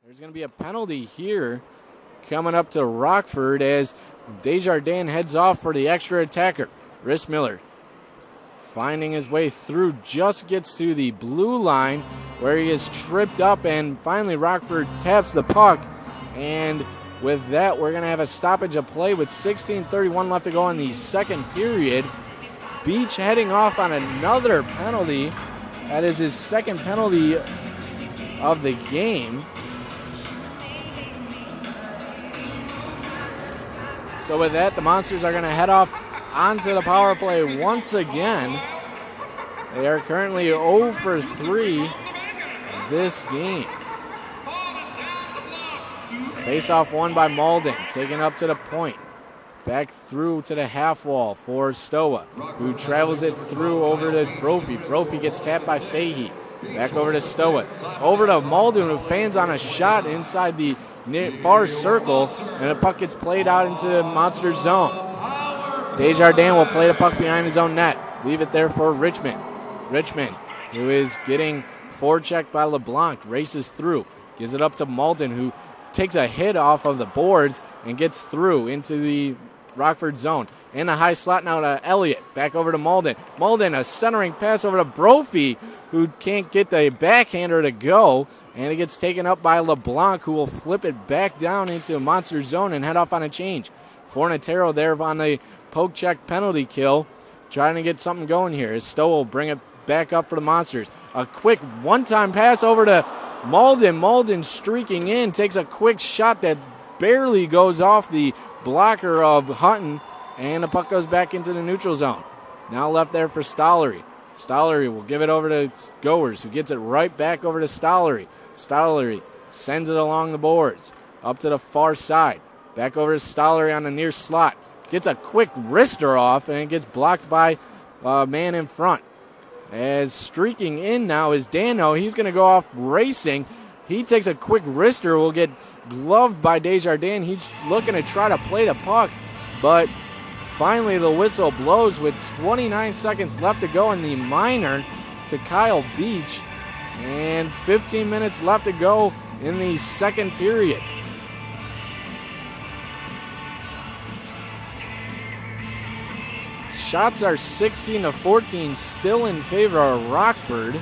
There's going to be a penalty here coming up to Rockford as Desjardins heads off for the extra attacker. Rissmiller finding his way through, just gets to the blue line where he is tripped up, and finally Rockford taps the puck. And with that, we're going to have a stoppage of play with 16:31 left to go in the second period. Beach heading off on another penalty. That is his second penalty of the game. So with that, the Monsters are going to head off onto the power play once again. They are currently 0 for 3 this game. Face-off won by Malden, taken up to the point. Back through to the half wall for Stoa, who travels it through over to Brophy. Brophy gets tapped by Fahey. Back over to Stoa. Over to Malden, who fans on a shot inside the far circle, and the puck gets played out into the Monster zone. Desjardins will play the puck behind his own net. Leave it there for Richmond. Richmond, who is getting forechecked by LeBlanc, races through. Gives it up to Malden, who takes a hit off of the boards and gets through into the Rockford zone. In the high slot now to Elliott. Back over to Malden. Malden, a centering pass over to Brophy, who can't get the backhander to go. And it gets taken up by LeBlanc, who will flip it back down into the Monster zone and head off on a change. Fornatero there on the poke check penalty kill, trying to get something going here. As Stowe will bring it back up for the Monsters. A quick one-time pass over to Malden. Malden streaking in, takes a quick shot that barely goes off the blocker of Hutton, and the puck goes back into the neutral zone. Now left there for Stollery. Stollery will give it over to Goers, who gets it right back over to Stollery. Stollery sends it along the boards, up to the far side. Back over to Stollery on the near slot. Gets a quick wrister off, and it gets blocked by a man in front. As streaking in now is Dano. He's going to go off racing. He takes a quick wrister, will get gloved by Desjardins. He's looking to try to play the puck, but finally the whistle blows with 29 seconds left to go in the minor to Kyle Beach, and 15 minutes left to go in the second period. Shots are 16-14, still in favor of Rockford,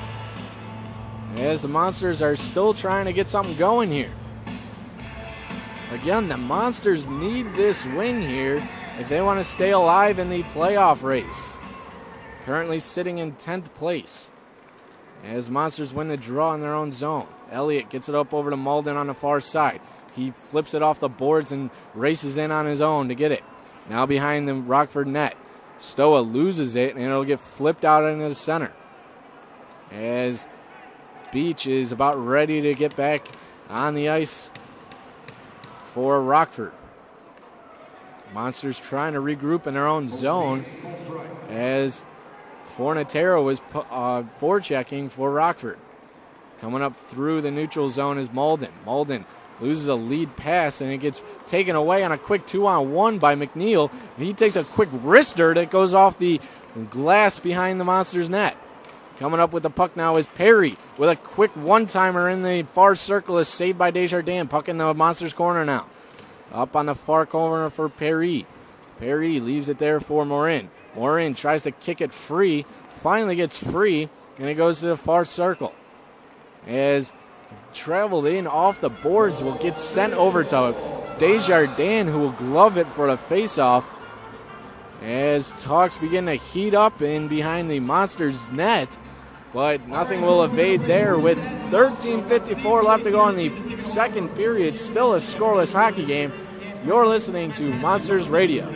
as the Monsters are still trying to get something going here. Again, the Monsters need this win here if they want to stay alive in the playoff race. Currently sitting in 10th place, as Monsters win the draw in their own zone. Elliott gets it up over to Malden on the far side. He flips it off the boards and races in on his own to get it. Now behind the Rockford net. Stoa loses it, and it'll get flipped out into the center, as Beach is about ready to get back on the ice for Rockford. Monsters trying to regroup in their own zone, as Fornatero is forechecking for Rockford. Coming up through the neutral zone is Malden. Malden loses a lead pass, and it gets taken away on a quick 2-on-1 by McNeil. He takes a quick wrister that goes off the glass behind the Monsters' net. Coming up with the puck now is Perry with a quick one-timer in the far circle, is saved by Desjardins. Puck in the Monsters' corner now. Up on the far corner for Perry. Perry leaves it there for Morin. Morin tries to kick it free, finally gets free, and it goes to the far circle. As traveled in off the boards, will get sent over to Desjardins, who will glove it for the face-off. As talks begin to heat up in behind the Monsters' net, but nothing will evade there with 13:54 left to go in the second period. Still a scoreless hockey game. You're listening to Monsters Radio.